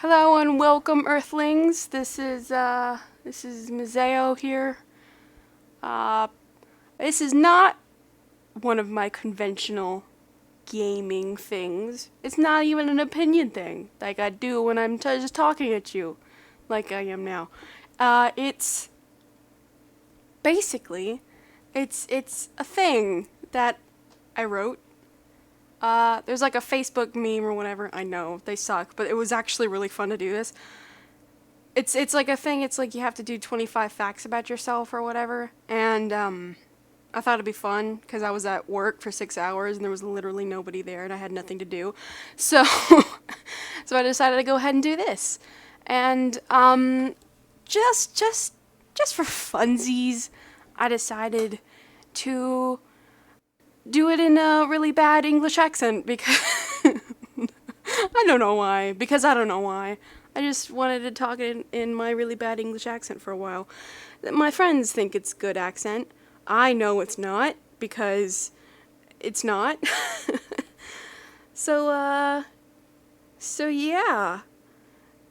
Hello and welcome, Earthlings. This is Mizayo here. Uh, this is not one of my conventional gaming things. It's not even an opinion thing, like I do when I'm just talking at you, like I am now. It's basically, it's a thing that I wrote. There's like a Facebook meme or whatever. I know they suck, but it was actually really fun to do this. It's like a thing. It's like you have to do 25 facts about yourself or whatever. And I thought it'd be fun because I was at work for 6 hours and there was literally nobody there and I had nothing to do. So so I decided to go ahead and do this. And just for funsies, I decided to do it in a really bad English accent because I don't know why. Because I don't know why. I just wanted to talk in my really bad English accent for a while. My friends think it's good accent. I know it's not because it's not. So so yeah.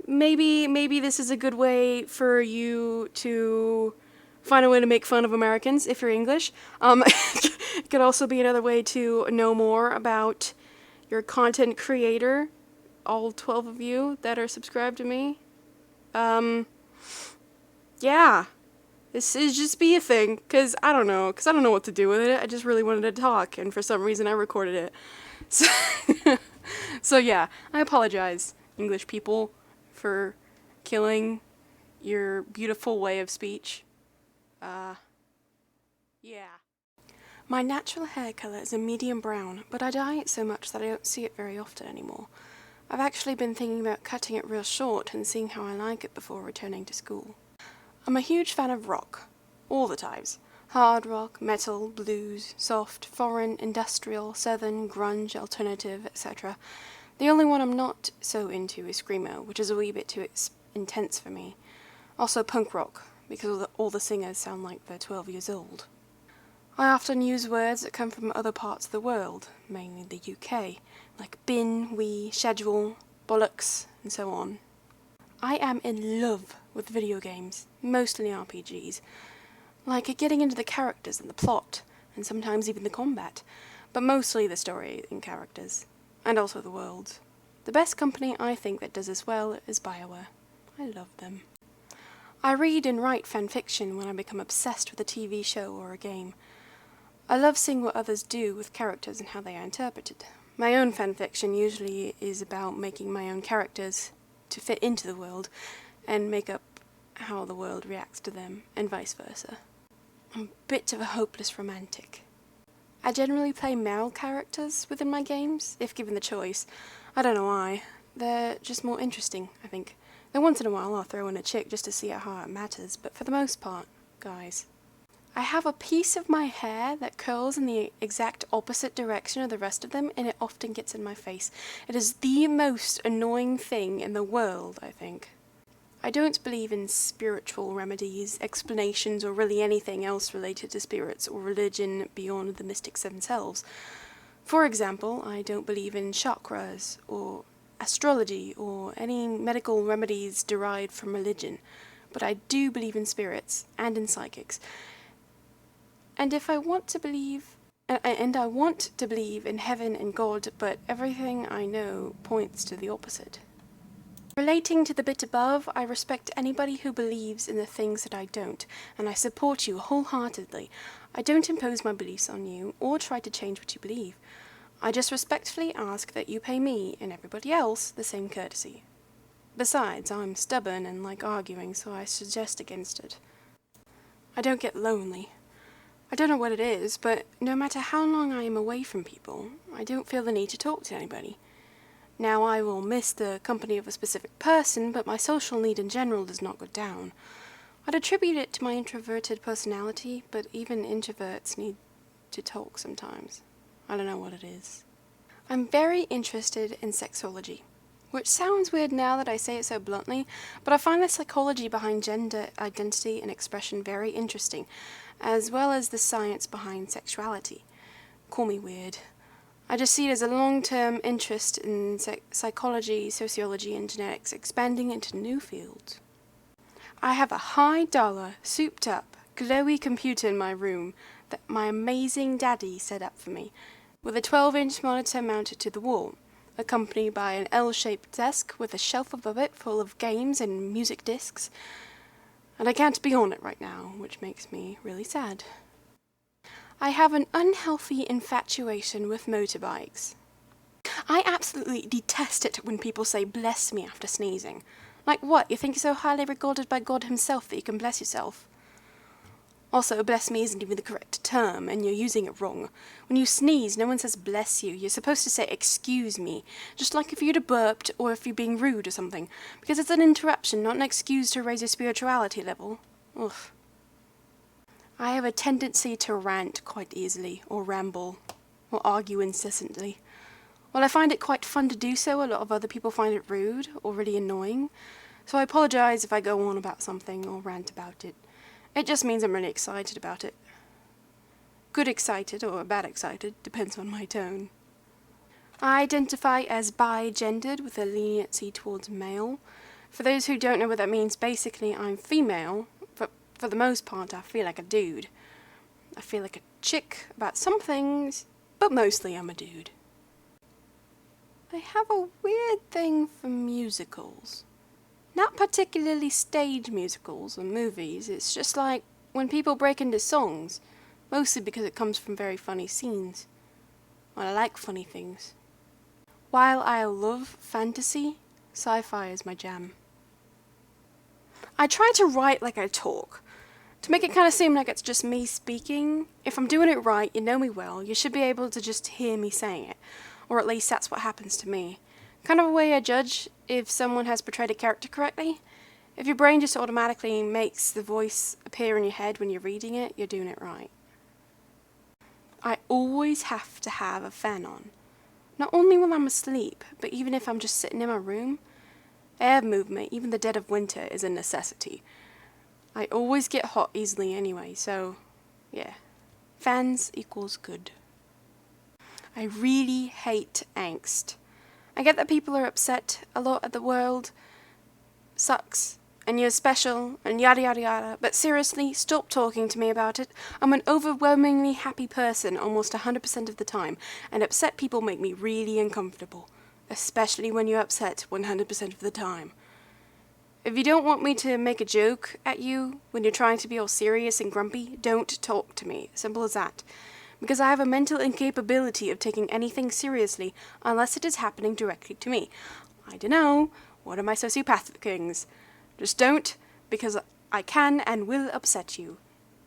Maybe this is a good way for you to find a way to make fun of Americans if you're English. It could also be another way to know more about your content creator, all 12 of you that are subscribed to me. Yeah, this is just be a thing, because I don't know what to do with it. I just really wanted to talk, and for some reason I recorded it. So, so yeah, I apologize, English people, for killing your beautiful way of speech. Yeah. My natural hair colour is a medium brown, but I dye it so much that I don't see it very often anymore. I've actually been thinking about cutting it real short and seeing how I like it before returning to school. I'm a huge fan of rock. All the types. Hard rock, metal, blues, soft, foreign, industrial, southern, grunge, alternative, etc. The only one I'm not so into is screamo, which is a wee bit too intense for me. Also punk rock, because all the singers sound like they're 12 years old. I often use words that come from other parts of the world, mainly the UK, like bin, we, schedule, bollocks, and so on. I am in love with video games, mostly RPGs, like getting into the characters and the plot, and sometimes even the combat, but mostly the story and characters, and also the worlds. The best company I think that does this well is BioWare. I love them. I read and write fanfiction when I become obsessed with a TV show or a game. I love seeing what others do with characters and how they are interpreted. My own fanfiction usually is about making my own characters to fit into the world and make up how the world reacts to them, and vice versa. I'm a bit of a hopeless romantic. I generally play male characters within my games, if given the choice. I don't know why. They're just more interesting, I think. Then once in a while I'll throw in a chick just to see how it matters, but for the most part, guys. I have a piece of my hair that curls in the exact opposite direction of the rest of them, and it often gets in my face. It is the most annoying thing in the world, I think. I don't believe in spiritual remedies, explanations, or really anything else related to spirits or religion beyond the mystics themselves. For example, I don't believe in chakras, or astrology, or any medical remedies derived from religion, but I do believe in spirits, and in psychics. And I want to believe in heaven and God, but everything I know points to the opposite. Relating to the bit above, I respect anybody who believes in the things that I don't, and I support you wholeheartedly. I don't impose my beliefs on you, or try to change what you believe. I just respectfully ask that you pay me, and everybody else, the same courtesy. Besides, I'm stubborn and like arguing, so I suggest against it. I don't get lonely. I don't know what it is, but no matter how long I am away from people, I don't feel the need to talk to anybody. Now, I will miss the company of a specific person, but my social need in general does not go down. I'd attribute it to my introverted personality, but even introverts need to talk sometimes. I don't know what it is. I'm very interested in sexology, which sounds weird now that I say it so bluntly, but I find the psychology behind gender identity and expression very interesting, as well as the science behind sexuality. Call me weird. I just see it as a long-term interest in psychology, sociology, and genetics expanding into new fields. I have a high-dollar, souped-up, glowy computer in my room that my amazing daddy set up for me, with a 12-inch monitor mounted to the wall, accompanied by an L-shaped desk with a shelf above it full of games and music discs, and I can't be on it right now, which makes me really sad. I have an unhealthy infatuation with motorbikes. I absolutely detest it when people say bless me after sneezing. Like what, you think you're so highly regarded by God himself that you can bless yourself? Also, bless me isn't even the correct term, and you're using it wrong. When you sneeze, no one says bless you. You're supposed to say excuse me, just like if you'd have burped or if you're being rude or something, because it's an interruption, not an excuse to raise your spirituality level. Ugh. I have a tendency to rant quite easily, or ramble, or argue incessantly. While I find it quite fun to do so, a lot of other people find it rude or really annoying, so I apologise if I go on about something or rant about it. It just means I'm really excited about it. Good excited or bad excited, depends on my tone. I identify as bi-gendered with a leniency towards male. For those who don't know what that means, basically I'm female, but for the most part I feel like a dude. I feel like a chick about some things, but mostly I'm a dude. I have a weird thing for musicals. Not particularly stage musicals or movies, it's just like when people break into songs, mostly because it comes from very funny scenes. Well, I like funny things. While I love fantasy, sci-fi is my jam. I try to write like I talk, to make it kind of seem like it's just me speaking. If I'm doing it right, you know me well, you should be able to just hear me saying it, or at least that's what happens to me. Kind of a way I judge if someone has portrayed a character correctly. If your brain just automatically makes the voice appear in your head when you're reading it, you're doing it right. I always have to have a fan on. Not only when I'm asleep, but even if I'm just sitting in my room. Air movement, even the dead of winter, is a necessity. I always get hot easily anyway, so yeah. Fans equals good. I really hate angst. I get that people are upset a lot at the world sucks, and you're special, and yada yada yada, but seriously, stop talking to me about it. I'm an overwhelmingly happy person almost 100% of the time, and upset people make me really uncomfortable, especially when you're upset 100% of the time. If you don't want me to make a joke at you when you're trying to be all serious and grumpy, don't talk to me. Simple as that. Because I have a mental incapability of taking anything seriously unless it is happening directly to me. I don't know, what are my sociopathic things? Just don't, because I can and will upset you,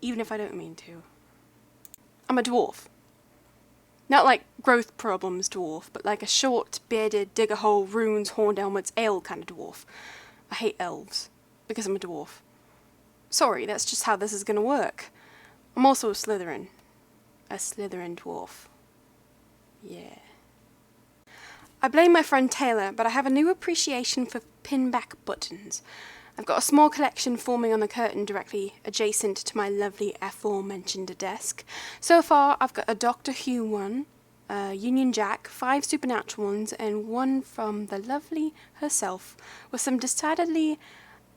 even if I don't mean to. I'm a dwarf. Not like growth problems dwarf, but like a short, bearded, dig a hole, runes, horned helmets, ale kind of dwarf. I hate elves, because I'm a dwarf. Sorry, that's just how this is gonna work. I'm also a Slytherin. A Slytherin dwarf. Yeah. I blame my friend Taylor, but I have a new appreciation for pin-back buttons. I've got a small collection forming on the curtain directly adjacent to my lovely aforementioned desk. So far, I've got a Doctor Who one, a Union Jack, 5 Supernatural ones, and one from the lovely herself, with some decidedly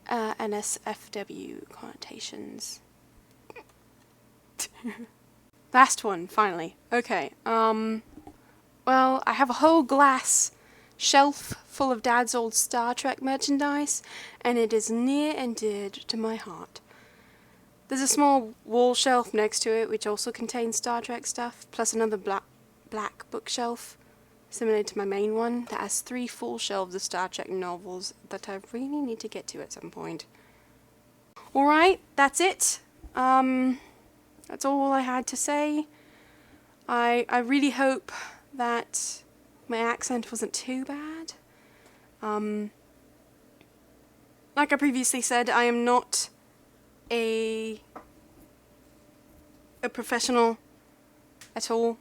NSFW connotations. Last one, finally. Okay, well, I have a whole glass shelf full of Dad's old Star Trek merchandise, and it is near and dear to my heart. There's a small wall shelf next to it, which also contains Star Trek stuff, plus another black bookshelf, similar to my main one, that has 3 full shelves of Star Trek novels that I really need to get to at some point. Alright, that's it. That's all I had to say. I really hope that my accent wasn't too bad. Like I previously said, I am not a professional at all.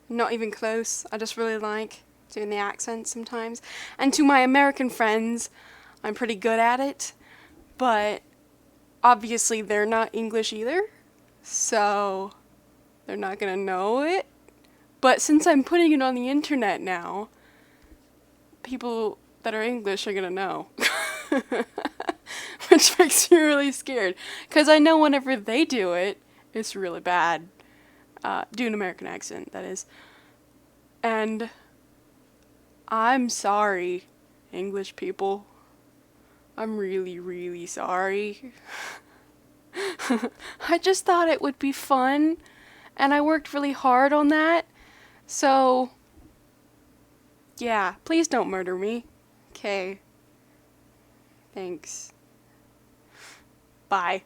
Not even close. I just really like doing the accent sometimes. And to my American friends, I'm pretty good at it. But obviously they're not English either. So they're not gonna know it. But since I'm putting it on the internet now, people that are English are gonna know. Which makes me really scared. Because I know whenever they do it, it's really bad. Do an American accent, that is. And I'm sorry, English people. I'm really, really sorry. I just thought it would be fun, and I worked really hard on that. So, yeah, please don't murder me. Okay. Thanks. Bye.